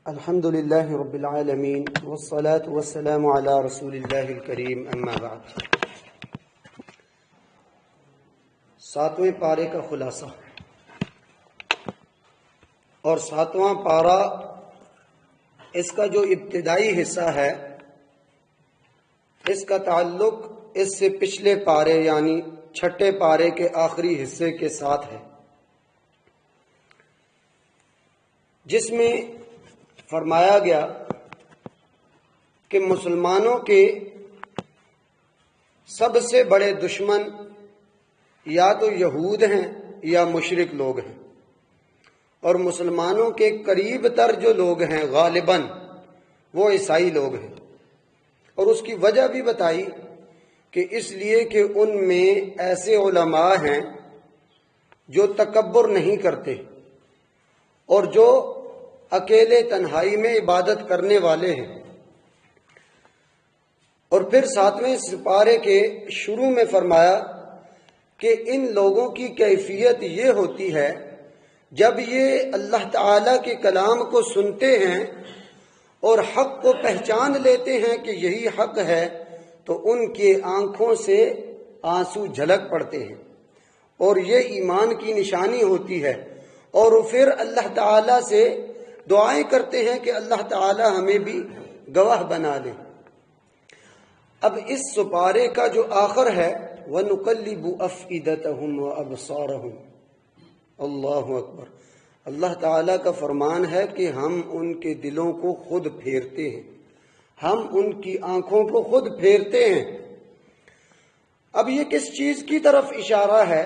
الحمد للہ رب العالمین والصلاة والسلام علی رسول اللہ الکریم اما بعد۔ ساتویں پارے کا خلاصہ اور ساتواں پارہ اس کا جو ابتدائی حصہ ہے اس کا تعلق اس سے پچھلے پارے یعنی چھٹے پارے کے آخری حصے کے ساتھ ہے، جس میں فرمایا گیا کہ مسلمانوں کے سب سے بڑے دشمن یا تو یہود ہیں یا مشرک لوگ ہیں، اور مسلمانوں کے قریب تر جو لوگ ہیں غالباً وہ عیسائی لوگ ہیں، اور اس کی وجہ بھی بتائی کہ اس لیے کہ ان میں ایسے علماء ہیں جو تکبر نہیں کرتے اور جو اکیلے تنہائی میں عبادت کرنے والے ہیں۔ اور پھر ساتویں سپارے کے شروع میں فرمایا کہ ان لوگوں کی کیفیت یہ ہوتی ہے جب یہ اللہ تعالیٰ کے کلام کو سنتے ہیں اور حق کو پہچان لیتے ہیں کہ یہی حق ہے تو ان کے آنکھوں سے آنسو جھلک پڑتے ہیں، اور یہ ایمان کی نشانی ہوتی ہے، اور پھر اللہ تعالیٰ سے دعائیں کرتے ہیں کہ اللہ تعالیٰ ہمیں بھی گواہ بنا لے۔ اب اس سپارے کا جو آخر ہے وَنُقَلِّبُ أَفْئِدَتَهُمْ وَأَبْصَارَهُمْ، اللہ اکبر، اللہ تعالیٰ کا فرمان ہے کہ ہم ان کے دلوں کو خود پھیرتے ہیں، ہم ان کی آنکھوں کو خود پھیرتے ہیں۔ اب یہ کس چیز کی طرف اشارہ ہے؟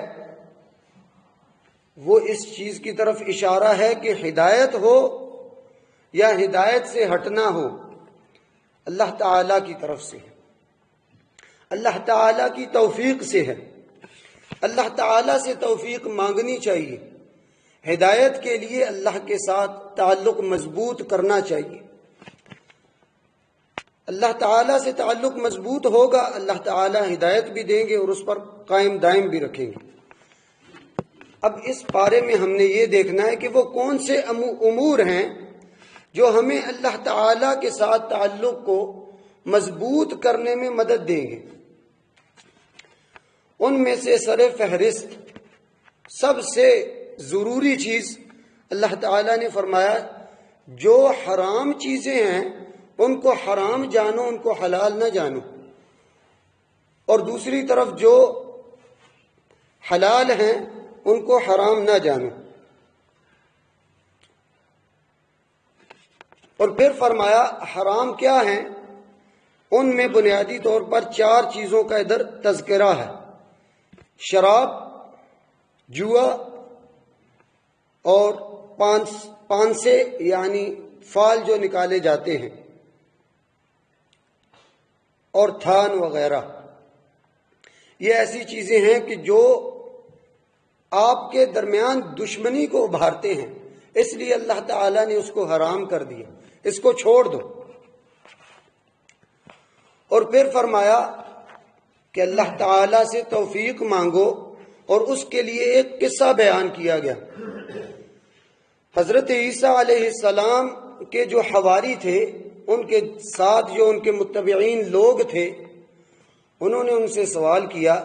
وہ اس چیز کی طرف اشارہ ہے کہ ہدایت ہو یا ہدایت سے ہٹنا ہو اللہ تعالیٰ کی طرف سے ہے، اللہ تعالیٰ کی توفیق سے ہے۔ اللہ تعالیٰ سے توفیق مانگنی چاہیے، ہدایت کے لیے اللہ کے ساتھ تعلق مضبوط کرنا چاہیے۔ اللہ تعالیٰ سے تعلق مضبوط ہوگا، اللہ تعالیٰ ہدایت بھی دیں گے اور اس پر قائم دائم بھی رکھیں گے۔ اب اس پارے میں ہم نے یہ دیکھنا ہے کہ وہ کون سے امور ہیں جو ہمیں اللہ تعالیٰ کے ساتھ تعلق کو مضبوط کرنے میں مدد دیں گے۔ ان میں سے سر فہرست سب سے ضروری چیز اللہ تعالیٰ نے فرمایا جو حرام چیزیں ہیں ان کو حرام جانو، ان کو حلال نہ جانو، اور دوسری طرف جو حلال ہیں ان کو حرام نہ جانو۔ اور پھر فرمایا حرام کیا ہیں؟ ان میں بنیادی طور پر 4 چیزوں کا ادھر تذکرہ ہے: شراب، جوا، اور پانسے یعنی فال جو نکالے جاتے ہیں، اور تھان وغیرہ۔ یہ ایسی چیزیں ہیں کہ جو آپ کے درمیان دشمنی کو ابھارتے ہیں، اس لیے اللہ تعالیٰ نے اس کو حرام کر دیا، اس کو چھوڑ دو۔ اور پھر فرمایا کہ اللہ تعالیٰ سے توفیق مانگو، اور اس کے لیے ایک قصہ بیان کیا گیا۔ حضرت عیسیٰ علیہ السلام کے جو حواری تھے، ان کے ساتھ جو ان کے متبعین لوگ تھے، انہوں نے ان سے سوال کیا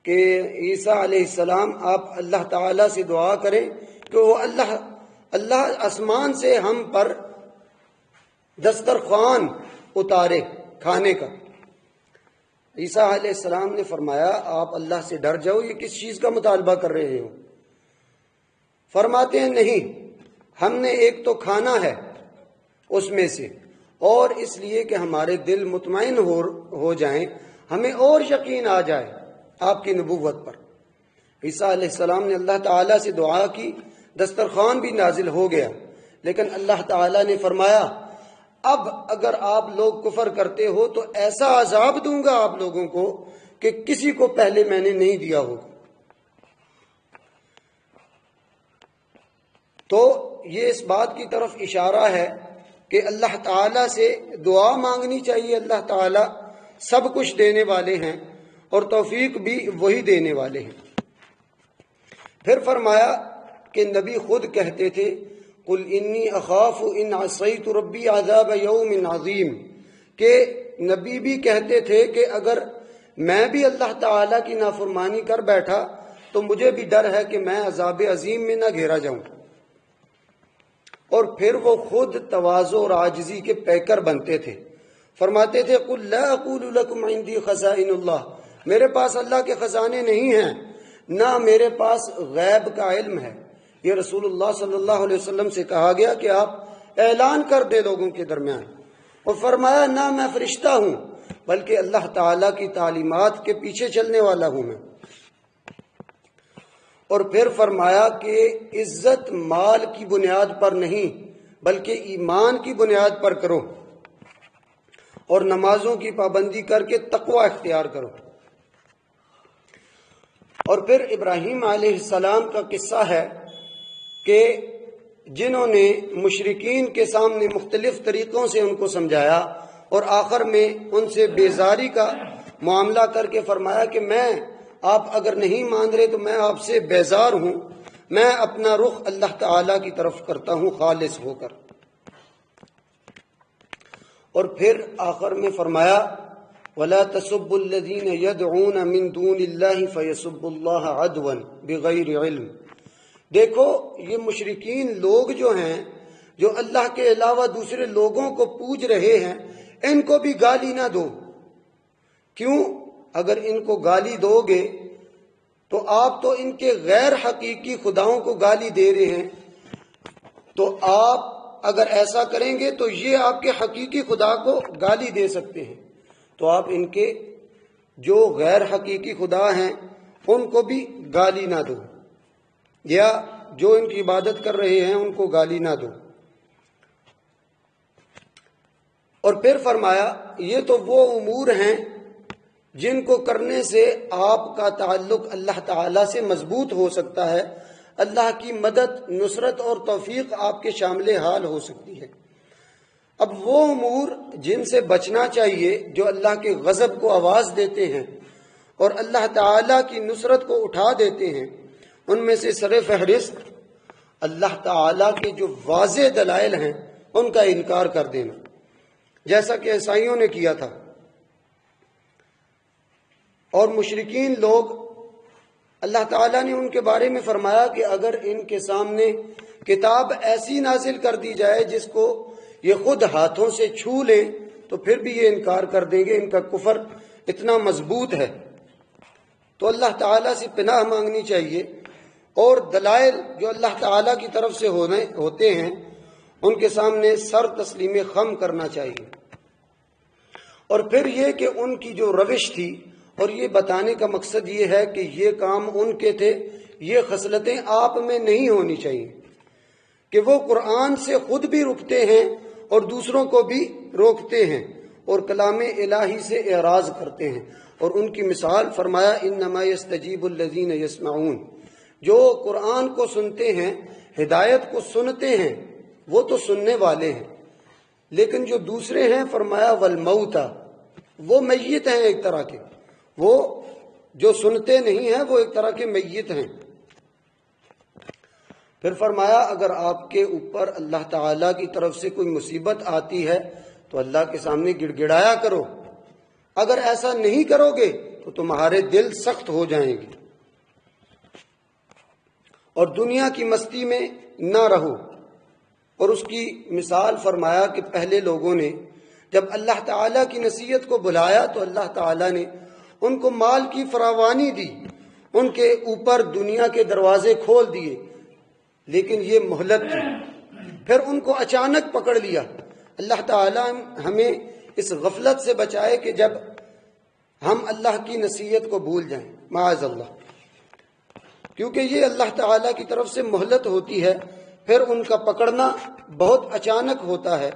کہ عیسیٰ علیہ السلام آپ اللہ تعالیٰ سے دعا کریں کہ وہ اللہ آسمان سے ہم پر دسترخوان اتارے کھانے کا۔ عیسیٰ علیہ السلام نے فرمایا آپ اللہ سے ڈر جاؤ، یہ کس چیز کا مطالبہ کر رہے ہو؟ فرماتے ہیں نہیں، ہم نے ایک تو کھانا ہے اس میں سے، اور اس لیے کہ ہمارے دل مطمئن ہو جائیں، ہمیں اور یقین آ جائے آپ کی نبوت پر۔ عیسیٰ علیہ السلام نے اللہ تعالیٰ سے دعا کی، دسترخوان بھی نازل ہو گیا، لیکن اللہ تعالیٰ نے فرمایا اب اگر آپ لوگ کفر کرتے ہو تو ایسا عذاب دوں گا آپ لوگوں کو کہ کسی کو پہلے میں نے نہیں دیا ہوگا۔ تو یہ اس بات کی طرف اشارہ ہے کہ اللہ تعالیٰ سے دعا مانگنی چاہیے، اللہ تعالیٰ سب کچھ دینے والے ہیں اور توفیق بھی وہی دینے والے ہیں۔ پھر فرمایا کہ نبی خود کہتے تھے قل انی اخاف ان عصیت ربی عذاب یوم عظیم، کہ نبی بھی کہتے تھے کہ اگر میں بھی اللہ تعالیٰ کی نافرمانی کر بیٹھا تو مجھے بھی ڈر ہے کہ میں عذاب عظیم میں نہ گھیرا جاؤں۔ اور پھر وہ خود تواضع اور عاجزی کے پیکر بنتے تھے، فرماتے تھے قل لا اقول لکم عندی خزائن اللہ، میرے پاس اللہ کے خزانے نہیں ہیں، نہ میرے پاس غیب کا علم ہے۔ یہ رسول اللہ صلی اللہ علیہ وسلم سے کہا گیا کہ آپ اعلان کر دے لوگوں کے درمیان، اور فرمایا نہ میں فرشتہ ہوں بلکہ اللہ تعالیٰ کی تعلیمات کے پیچھے چلنے والا ہوں میں۔ اور پھر فرمایا کہ عزت مال کی بنیاد پر نہیں بلکہ ایمان کی بنیاد پر کرو، اور نمازوں کی پابندی کر کے تقوی اختیار کرو۔ اور پھر ابراہیم علیہ السلام کا قصہ ہے کہ جنہوں نے مشرکین کے سامنے مختلف طریقوں سے ان کو سمجھایا اور آخر میں ان سے بیزاری کا معاملہ کر کے فرمایا کہ میں آپ اگر نہیں مان رہے تو میں آپ سے بیزار ہوں، میں اپنا رخ اللہ تعالیٰ کی طرف کرتا ہوں خالص ہو کر۔ اور پھر آخر میں فرمایا وَلَا تَسُبُّوا الَّذِينَ يَدْعُونَ مِن دُونِ اللَّهِ فَيَسُبُّوا اللَّهَ عَدْوًا بِغَيْرِ عِلْمٍ۔ دیکھو یہ مشرکین لوگ جو ہیں جو اللہ کے علاوہ دوسرے لوگوں کو پوج رہے ہیں، ان کو بھی گالی نہ دو۔ کیوں؟ اگر ان کو گالی دو گے تو آپ تو ان کے غیر حقیقی خداؤں کو گالی دے رہے ہیں، تو آپ اگر ایسا کریں گے تو یہ آپ کے حقیقی خدا کو گالی دے سکتے ہیں، تو آپ ان کے جو غیر حقیقی خدا ہیں ان کو بھی گالی نہ دو، یا جو ان کی عبادت کر رہے ہیں ان کو گالی نہ دو۔ اور پھر فرمایا یہ تو وہ امور ہیں جن کو کرنے سے آپ کا تعلق اللہ تعالیٰ سے مضبوط ہو سکتا ہے، اللہ کی مدد، نصرت اور توفیق آپ کے شامل حال ہو سکتی ہے۔ اب وہ امور جن سے بچنا چاہیے جو اللہ کے غضب کو آواز دیتے ہیں اور اللہ تعالیٰ کی نصرت کو اٹھا دیتے ہیں، ان میں سے سر فہرست اللہ تعالیٰ کے جو واضح دلائل ہیں ان کا انکار کر دینا، جیسا کہ عیسائیوں نے کیا تھا۔ اور مشرکین لوگ، اللہ تعالیٰ نے ان کے بارے میں فرمایا کہ اگر ان کے سامنے کتاب ایسی نازل کر دی جائے جس کو یہ خود ہاتھوں سے چھو لیں تو پھر بھی یہ انکار کر دیں گے، ان کا کفر اتنا مضبوط ہے۔ تو اللہ تعالیٰ سے پناہ مانگنی چاہیے، اور دلائل جو اللہ تعالیٰ کی طرف سے ہوتے ہیں ان کے سامنے سر تسلیم خم کرنا چاہیے۔ اور پھر یہ کہ ان کی جو روش تھی، اور یہ بتانے کا مقصد یہ ہے کہ یہ کام ان کے تھے، یہ خصلتیں آپ میں نہیں ہونی چاہیے، کہ وہ قرآن سے خود بھی رکتے ہیں اور دوسروں کو بھی روکتے ہیں اور کلام الہی سے اعراض کرتے ہیں۔ اور ان کی مثال فرمایا انما یستجیب الذین یسمعون، جو قرآن کو سنتے ہیں، ہدایت کو سنتے ہیں، وہ تو سننے والے ہیں، لیکن جو دوسرے ہیں فرمایا والموتى، وہ میت ہیں ایک طرح کے، وہ جو سنتے نہیں ہیں وہ ایک طرح کے میت ہیں۔ پھر فرمایا اگر آپ کے اوپر اللہ تعالیٰ کی طرف سے کوئی مصیبت آتی ہے تو اللہ کے سامنے گڑ گڑایا کرو، اگر ایسا نہیں کرو گے تو تمہارے دل سخت ہو جائیں گے، اور دنیا کی مستی میں نہ رہو۔ اور اس کی مثال فرمایا کہ پہلے لوگوں نے جب اللہ تعالیٰ کی نصیحت کو بلایا تو اللہ تعالیٰ نے ان کو مال کی فراوانی دی، ان کے اوپر دنیا کے دروازے کھول دیے، لیکن یہ مہلت تھی، پھر ان کو اچانک پکڑ لیا۔ اللہ تعالیٰ ہمیں اس غفلت سے بچائے کہ جب ہم اللہ کی نصیحت کو بھول جائیں، معاذ اللہ، کیونکہ یہ اللہ تعالیٰ کی طرف سے مہلت ہوتی ہے، پھر ان کا پکڑنا بہت اچانک ہوتا ہے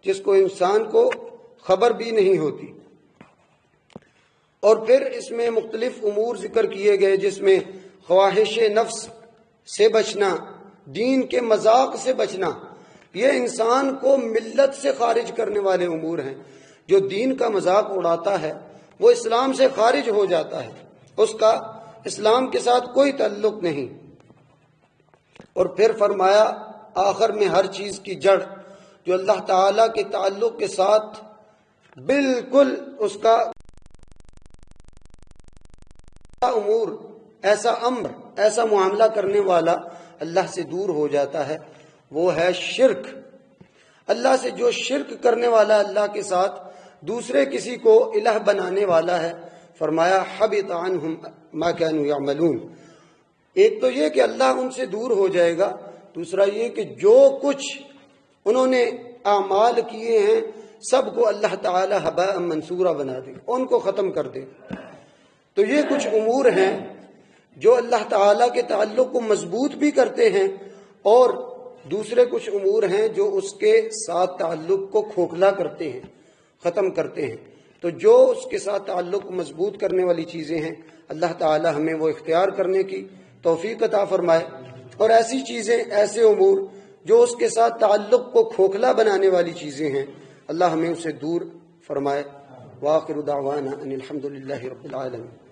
جس کو انسان کو خبر بھی نہیں ہوتی۔ اور پھر اس میں مختلف امور ذکر کیے گئے جس میں خواہش نفس سے بچنا، دین کے مذاق سے بچنا، یہ انسان کو ملت سے خارج کرنے والے امور ہیں۔ جو دین کا مذاق اڑاتا ہے وہ اسلام سے خارج ہو جاتا ہے، اس کا اسلام کے ساتھ کوئی تعلق نہیں۔ اور پھر فرمایا آخر میں ہر چیز کی جڑ جو اللہ تعالیٰ کے تعلق کے ساتھ بالکل اس کا امور، ایسا امر، ایسا معاملہ کرنے والا اللہ سے دور ہو جاتا ہے، وہ ہے شرک۔ اللہ سے جو شرک کرنے والا اللہ کے ساتھ دوسرے کسی کو الہ بنانے والا ہے، فرمایا حبط عنہم ما كانوا يعملون۔ ایک تو یہ کہ اللہ ان سے دور ہو جائے گا، دوسرا یہ کہ جو کچھ انہوں نے اعمال کیے ہیں سب کو اللہ تعالی ہباء منصورا بنا دے، ان کو ختم کر دے۔ تو یہ کچھ امور ہیں جو اللہ تعالیٰ کے تعلق کو مضبوط بھی کرتے ہیں، اور دوسرے کچھ امور ہیں جو اس کے ساتھ تعلق کو کھوکھلا کرتے ہیں، ختم کرتے ہیں۔ تو جو اس کے ساتھ تعلق کو مضبوط کرنے والی چیزیں ہیں، اللہ تعالیٰ ہمیں وہ اختیار کرنے کی توفیق عطا فرمائے، اور ایسی چیزیں، ایسے امور جو اس کے ساتھ تعلق کو کھوکھلا بنانے والی چیزیں ہیں، اللہ ہمیں اسے دور فرمائے۔ وآخر دعوانا ان الحمد للہ رب العالمین۔